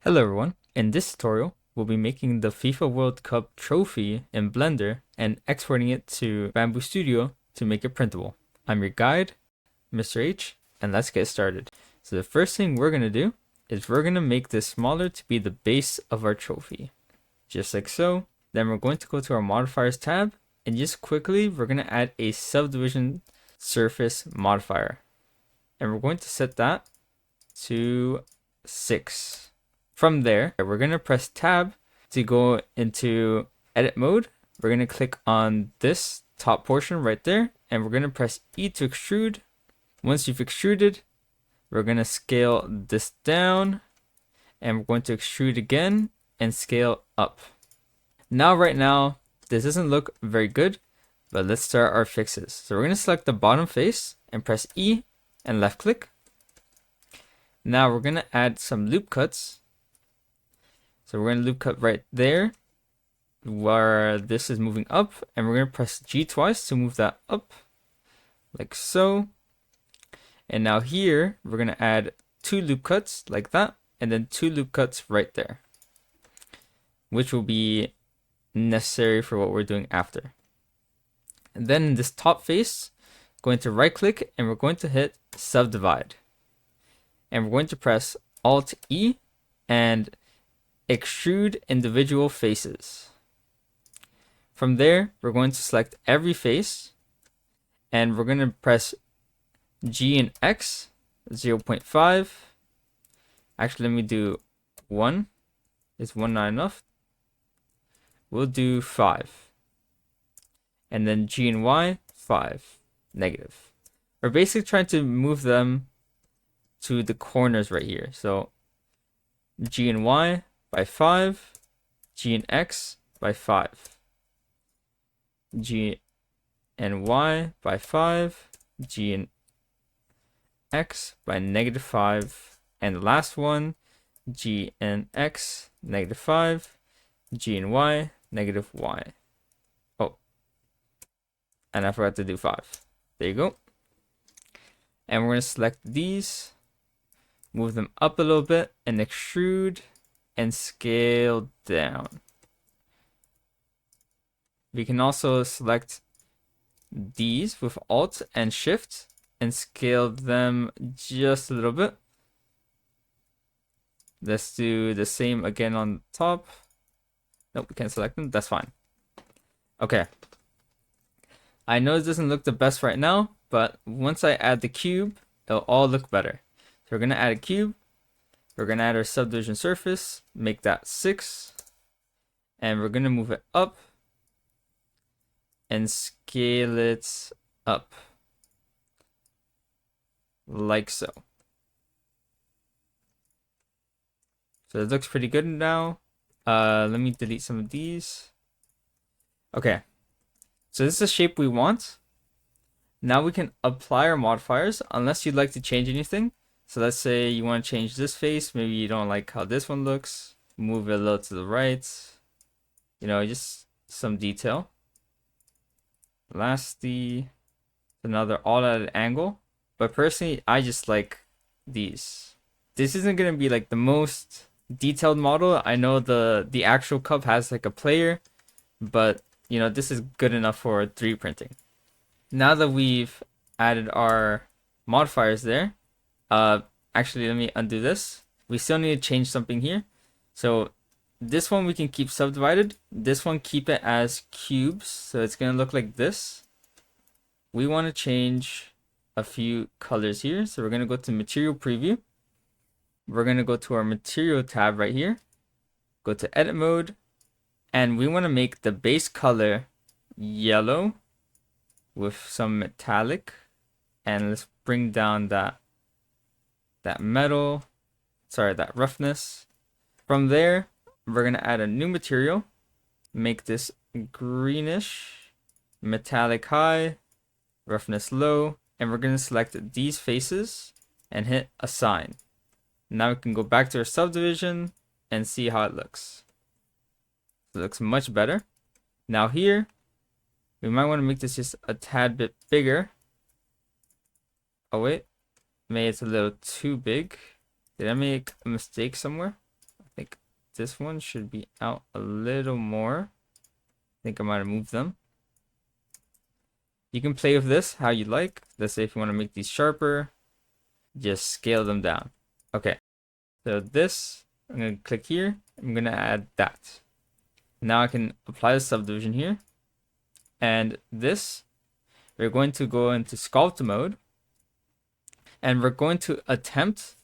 Hello everyone, in this tutorial we'll be making the FIFA World Cup trophy in Blender and exporting it to Bambu Studio to make it printable. I'm your guide, Mr. H, and let's get started. So the first thing we're going to do is we're going to make this smaller to be the base of our trophy. Just like so. Then we're going to go to our modifiers tab and just quickly we're going to add a subdivision surface modifier. And we're going to set that to 6. From there, we're going to press tab to go into edit mode. We're going to click on this top portion right there, and we're going to press E to extrude. Once you've extruded, we're going to scale this down, and we're going to extrude again and scale up. Now, right now, this doesn't look very good, but let's start our fixes. So we're going to select the bottom face and press E and left click. Now we're going to add some loop cuts. So we're going to loop cut right there where this is moving up, and we're going to press G twice to move that up like so. And now here we're going to add 2 loop cuts like that, and then 2 loop cuts right there, which will be necessary for what we're doing after. And then in this top face, going to right click and we're going to hit subdivide. And we're going to press Alt E and extrude individual faces. From there, we're going to select every face and we're going to press G and X 0.5. Actually, let me do 1. Is 1 not enough? We'll do 5. And then G and Y 5 negative. We're basically trying to move them to the corners right here. So G and Y by 5, G and X by 5, G and Y by 5, G and X by -5, and the last one, G and X -5, G and Y -Y. Oh, and I forgot to do 5. There you go. And we're going to select these, move them up a little bit, and extrude and scale down. We can also select these with Alt and Shift and scale them just a little bit. Let's do the same again on top. Nope, we can't select them. That's fine. Okay. I know it doesn't look the best right now, but once I add the cube, it'll all look better. So we're going to add a cube. We're going to add our subdivision surface, make that 6, and we're going to move it up and scale it up like so. So it looks pretty good now. Let me delete some of these. Okay, so this is the shape we want. Now we can apply our modifiers unless you'd like to change anything. So let's say you want to change this face. Maybe you don't like how this one looks. Move it a little to the right. You know, just some detail. Lastly, another all at an angle. But personally, I just like these. This isn't going to be like the most detailed model. I know the actual cup has like a player. But, you know, this is good enough for 3D printing. Now that we've added our modifiers there, actually, let me undo this. We still need to change something here. So this one we can keep subdivided. This one, keep it as cubes. So it's going to look like this. We want to change a few colors here. So we're going to go to material preview. We're going to go to our material tab right here. Go to edit mode. And we want to make the base color yellow with some metallic. And let's bring down that roughness. From there, we're going to add a new material, make this greenish, metallic high, roughness low, and we're going to select these faces and hit assign. Now we can go back to our subdivision and see how it looks. It looks much better. Now here, we might want to make this just a tad bit bigger. Oh wait, maybe it's a little too big. Did I make a mistake somewhere? I this one should be out a little more. I think I might have moved them. You can play with this how you like. Let's say if you want to make these sharper, just scale them down. Okay, so this, I'm going to click here. I'm going to add that. Now I can apply the subdivision here. And this, we're going to go into sculpt mode. And we're going to attempt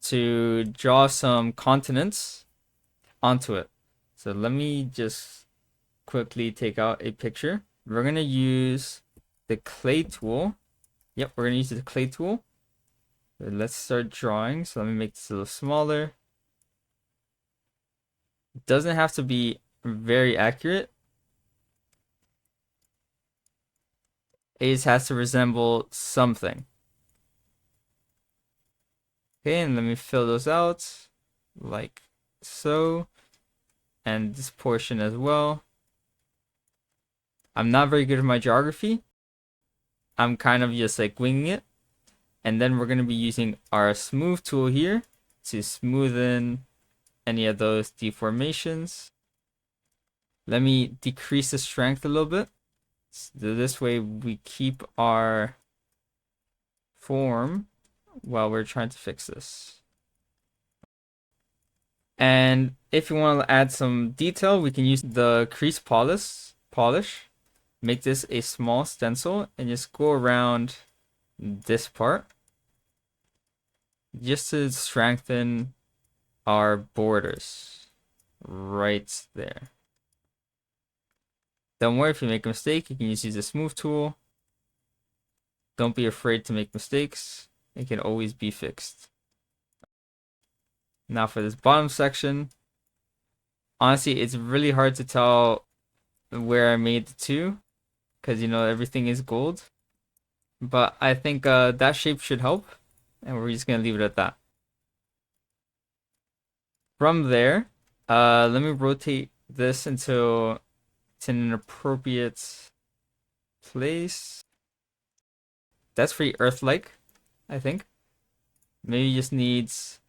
to draw some continents onto it. So let me just quickly take out a picture. We're going to use the clay tool. Yep, we're going to use the clay tool. So let's start drawing. So let me make this a little smaller. It doesn't have to be very accurate. It just has to resemble something. Okay, and let me fill those out like so. And this portion as well. I'm not very good at my geography. I'm kind of just like winging it. And then we're going to be using our smooth tool here to smoothen any of those deformations. Let me decrease the strength a little bit. So this way we keep our form while we're trying to fix this. And if you want to add some detail, we can use the crease polish. Make this a small stencil and just go around this part just to strengthen our borders right there. Don't worry if you make a mistake, you can just use the smooth tool. Don't be afraid to make mistakes. It can always be fixed. Now for this bottom section, honestly, it's really hard to tell where I made the two because, you know, everything is gold. But I think that shape should help, and we're just going to leave it at that. From there, let me rotate this until it's in an appropriate place. That's pretty Earth-like, I think. Maybe just needs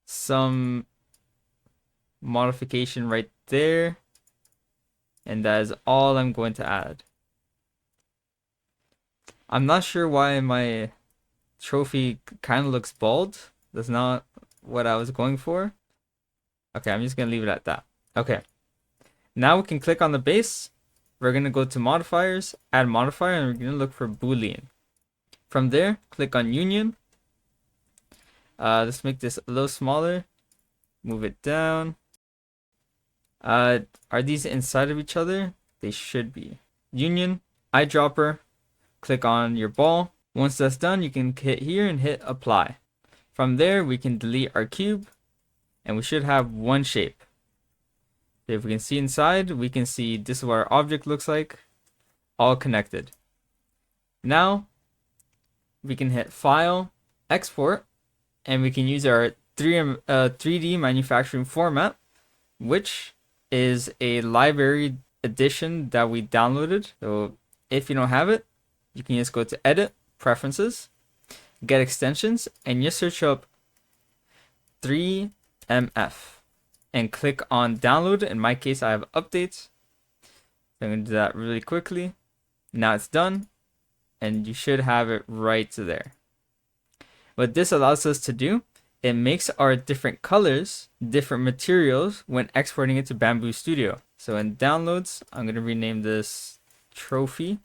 some modification right there. And that is all I'm going to add. I'm not sure why my trophy kind of looks bald. That's not what I was going for. Okay, I'm just going to leave it at that. Okay. Now we can click on the base. We're going to go to modifiers, add modifier, and we're going to look for Boolean. From there, click on union. Let's make this a little smaller. Move it down. Are these inside of each other? They should be. Union, eyedropper, click on your ball. Once that's done, you can hit here and hit apply. From there, we can delete our cube, and we should have one shape. If we can see inside, we can see this is what our object looks like, all connected. Now, we can hit File, Export, and we can use our 3D manufacturing format, which is a library edition that we downloaded. So if you don't have it, you can just go to Edit, Preferences, Get Extensions, and just search up 3MF and click on Download. In my case, I have updates. So I'm going to do that really quickly. Now it's done, and you should have it right there. What this allows us to do, it makes our different colors, different materials when exporting it to Bambu Studio. So in downloads, I'm going to rename this trophy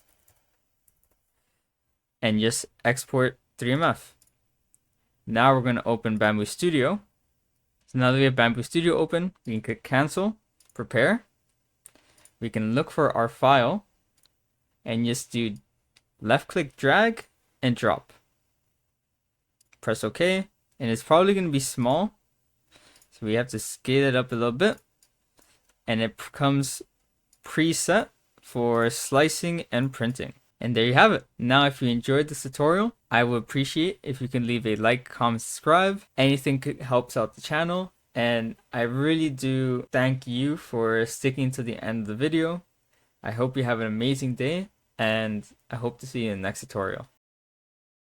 and just export 3MF. Now we're going to open Bambu Studio. So now that we have Bambu Studio open, we can click cancel, prepare. We can look for our file and just do left click, drag, and drop. Press OK, and it's probably going to be small, so we have to scale it up a little bit, and it comes preset for slicing and printing. And there you have it. Now if you enjoyed this tutorial, I would appreciate if you can leave a like, comment, subscribe. Anything helps out the channel, and I really do thank you for sticking to the end of the video. I hope you have an amazing day, and I hope to see you in the next tutorial.